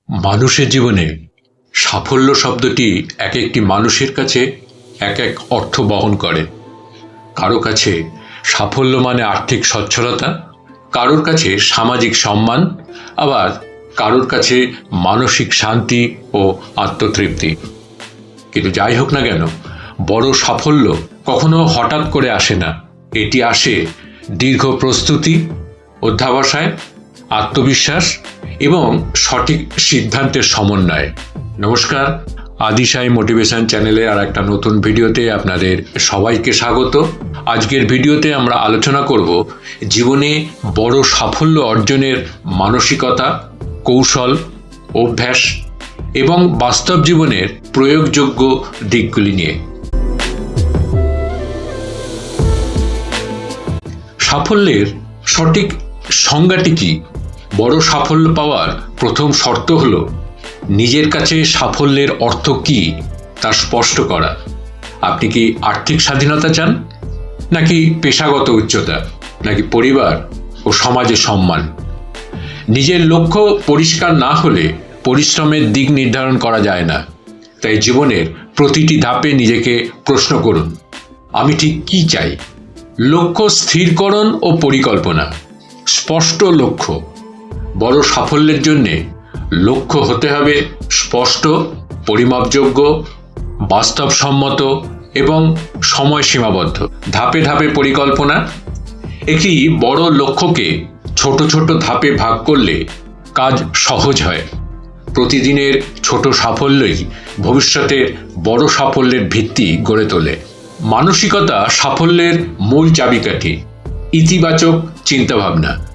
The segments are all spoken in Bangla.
মানুষের জীবনে সাফল্য শব্দটি এক একটি মানুষের কাছে এক এক অর্থ বহন করে। কারো কাছে সাফল্য মানে আর্থিক সচ্ছলতা, কারোর কাছে সামাজিক সম্মান, আবার কারোর কাছে মানসিক শান্তি ও আত্মতৃপ্তি। কিন্তু যাই হোক না কেন, বড় সাফল্য কখনো হঠাৎ করে আসে না। এটি আসে দীর্ঘ প্রস্তুতি, অধ্যবসায়, আত্মবিশ্বাস এবং সঠিক সিদ্ধান্তের সমন্বয়। নমস্কার, আদিশাই মোটিভেশন চ্যানেলে আর একটা নতুন ভিডিওতে আপনাদের সবাইকে স্বাগত। আজকের ভিডিওতে আমরা আলোচনা করব জীবনে বড় সাফল্য অর্জনের মানসিকতা, কৌশল, অভ্যাস এবং বাস্তব জীবনের প্রয়োগযোগ্য দিকগুলি নিয়ে। সাফল্যের সঠিক সংজ্ঞাটি কি? বড় সাফল্য পাওয়ার প্রথম শর্ত হল নিজের কাছে সাফল্যের অর্থ কি তা স্পষ্ট করা। আপনি কি আর্থিক স্বাধীনতা চান, নাকি পেশাগত উচ্চতা, নাকি পরিবার ও সমাজে সম্মান? নিজের লক্ষ্য পরিষ্কার না হলে পরিশ্রমের দিক নির্ধারণ করা যায় না। তাই জীবনের প্রতিটি ধাপে নিজেকে প্রশ্ন করুন, আমি ঠিক কি চাই? লক্ষ্য স্থিরকরণ ও পরিকল্পনা। স্পষ্ট লক্ষ্য। বড় সাফল্যের জন্যে লক্ষ্য হতে হবে স্পষ্ট, পরিমাপযোগ্য, বাস্তবসম্মত এবং সময় সীমাবদ্ধ। ধাপে ধাপে পরিকল্পনা। একটি বড় লক্ষ্যকে ছোট ছোট ধাপে ভাগ করলে কাজ সহজ হয়। প্রতিদিনের ছোট সাফল্যই ভবিষ্যতের বড় সাফল্যের ভিত্তি গড়ে তোলে। মানসিকতা সাফল্যের মূল চাবিকাঠি। ইতিবাচক চিন্তাভাবনা।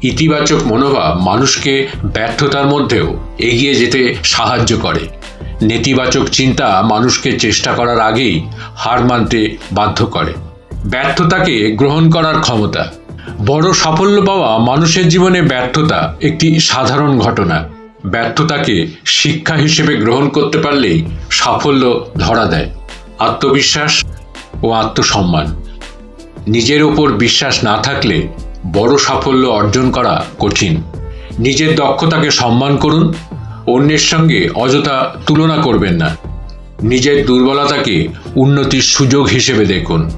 ইতিবাচক মনোভাব মানুষকে ব্যর্থতার মধ্যেও এগিয়ে যেতে সাহায্য করে। নেতিবাচক চিন্তা মানুষকে চেষ্টা করার আগেই হার মানতে বাধ্য করে। ব্যর্থতাকে গ্রহণ করার ক্ষমতা। বড় সাফল্য পাওয়া মানুষের জীবনে ব্যর্থতা একটি সাধারণ ঘটনা। ব্যর্থতাকে শিক্ষা হিসেবে গ্রহণ করতে পারলেই সাফল্য ধরা দেয়। আত্মবিশ্বাস ও আত্মসম্মান। নিজের ওপর বিশ্বাস না থাকলে বড় সাফল্য অর্জন করা কঠিন। নিজের দক্ষতাকে সম্মান করুন, অন্যের সঙ্গে অযথা তুলনা করবেন না। নিজের দুর্বলতাকে উন্নতির সুযোগ হিসেবে দেখুন।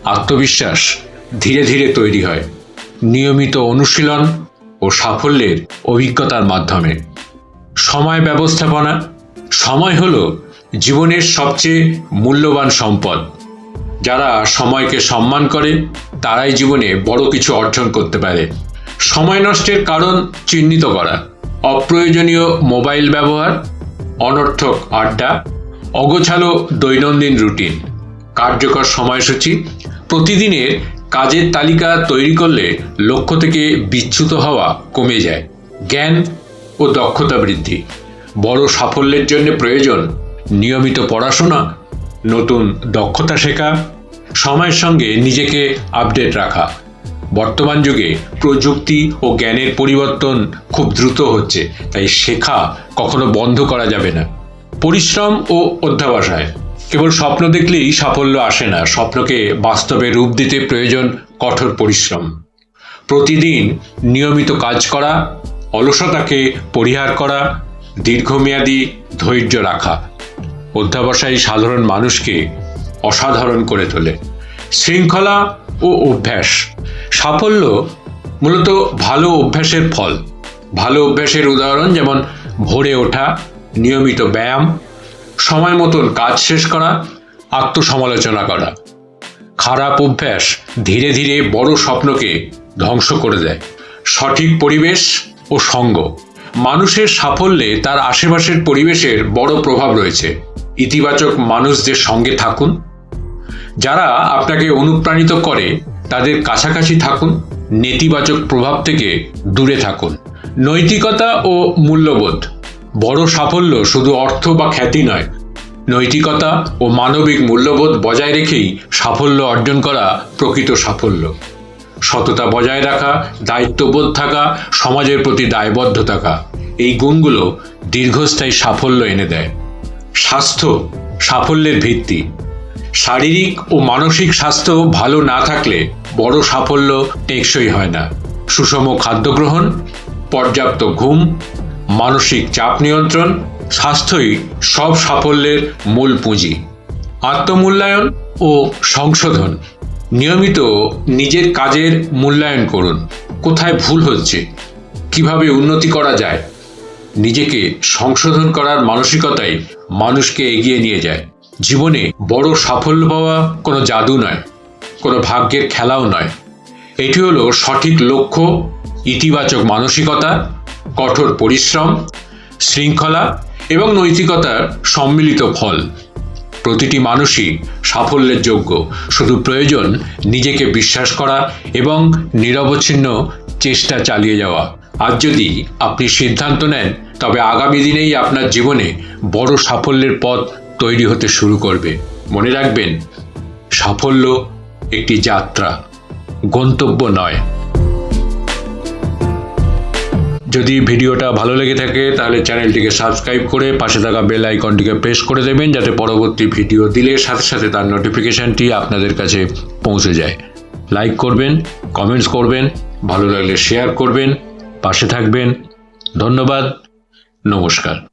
আত্মবিশ্বাস ধীরে ধীরে তৈরি হয় নিয়মিত অনুশীলন ও সাফল্যের অভিজ্ঞতার মাধ্যমে। সময় ব্যবস্থাপনা। সময় হলো জীবনের সবচেয়ে মূল্যবান সম্পদ। যারা সময়কে সম্মান করে তারাই জীবনে বড় কিছু অর্জন করতে পারে। সময় নষ্টের কারণ চিহ্নিত করা। অপ্রয়োজনীয় মোবাইল ব্যবহার, অনর্থক আড্ডা, অগোছালো দৈনন্দিন রুটিন। কার্যকর সময়সূচি। প্রতিদিনের কাজের তালিকা তৈরি করলে লক্ষ্য থেকে বিচ্যুত হওয়া কমে যায়। জ্ঞান ও দক্ষতা বৃদ্ধি। বড় সাফল্যের জন্য প্রয়োজন নিয়মিত পড়াশোনা, নতুন দক্ষতা শেখা, সময়ের সঙ্গে নিজেকে আপডেট রাখা। বর্তমান যুগে প্রযুক্তি ও জ্ঞানের পরিবর্তন খুব দ্রুত হচ্ছে, তাই শেখা কখনো বন্ধ করা যাবে না। পরিশ্রম ও অধ্যবসায়। কেবল স্বপ্ন দেখলেই সাফল্য আসে না। স্বপ্নকে বাস্তবে রূপ দিতে প্রয়োজন কঠোর পরিশ্রম। প্রতিদিন নিয়মিত কাজ করা, অলসতাকে পরিহার করা, দীর্ঘমেয়াদী ধৈর্য রাখা। অধ্যবসায়ী সাধারণ মানুষকে অসাধারণ করে তোলে। শৃঙ্খলা ও অভ্যাস। সাফল্য মূলত ভালো অভ্যাসের ফল। ভালো অভ্যাসের উদাহরণ যেমন ভোরে ওঠা, নিয়মিত ব্যায়াম, সময় মতন কাজ শেষ করা, আত্মসমালোচনা করা। খারাপ অভ্যাস ধীরে ধীরে বড় স্বপ্নকে ধ্বংস করে দেয়। সঠিক পরিবেশ ও সঙ্গ। মানুষের সাফল্যে তার আশেপাশের পরিবেশের বড় প্রভাব রয়েছে। ইতিবাচক মানুষদের সঙ্গে থাকুন। যারা আপনাকে অনুপ্রাণিত করে তাদের কাছাকাছি থাকুন। নেতিবাচক প্রভাব থেকে দূরে থাকুন। নৈতিকতা ও মূল্যবোধ। বড় সাফল্য শুধু অর্থ বা খ্যাতি নয়, নৈতিকতা ও মানবিক মূল্যবোধ বজায় রেখেই সাফল্য অর্জন করা প্রকৃত সাফল্য। সততা বজায় রাখা, দায়িত্ববোধ থাকা, সমাজের প্রতি দায়বদ্ধ থাকা, এই গুণগুলো দীর্ঘস্থায়ী সাফল্য এনে দেয়। স্বাস্থ্য সাফল্যের ভিত্তি। শারীরিক ও মানসিক স্বাস্থ্য ভালো না থাকলে বড় সাফল্য টেকসই হয় না। সুষম খাদ্য গ্রহণ, পর্যাপ্ত ঘুম, মানসিক চাপ নিয়ন্ত্রণ, স্বাস্থ্যই সব সাফল্যের মূল পুঁজি। আত্মমূল্যায়ন ও সংশোধন। নিয়মিত নিজের কাজের মূল্যায়ন করুন। কোথায় ভুল হচ্ছে, কিভাবে উন্নতি করা যায়। নিজেকে সংশোধন করার মানসিকতাই মানুষকে এগিয়ে নিয়ে যায়। জীবনে বড় সাফল্য পাওয়া কোনো জাদু নয়, কোনো ভাগ্যের খেলাও নয়। এটি হলো সঠিক লক্ষ্য, ইতিবাচক মানসিকতা, কঠোর পরিশ্রম, শৃঙ্খলা এবং নৈতিকতার সম্মিলিত ফল। প্রতিটি মানুষই সাফল্যের যোগ্য, শুধু প্রয়োজন নিজেকে বিশ্বাস করা এবং নিরবচ্ছিন্ন চেষ্টা চালিয়ে যাওয়া। আজ যদি আপনি সিদ্ধান্ত নেন, তবে আগামী দিনেই আপনার জীবনে বড় সাফল্যের পথ তৈরি হতে শুরু করবে। মনে রাখবেন, সাফল্য একটি যাত্রা, গন্তব্য নয়। যদি ভিডিওটা ভালো লেগে থাকে তাহলে চ্যানেলটিকে সাবস্ক্রাইব করে পাশে থাকা বেল আইকনটিকে প্রেস করে দেবেন, যাতে পরবর্তী ভিডিও দিলে সাথে সাথে তার নোটিফিকেশনটি আপনাদের কাছে পৌঁছে যায়। লাইক করবেন, কমেন্টস করবেন, ভালো লাগলে শেয়ার করবেন, পাশে থাকবেন। ধন্যবাদ, নমস্কার।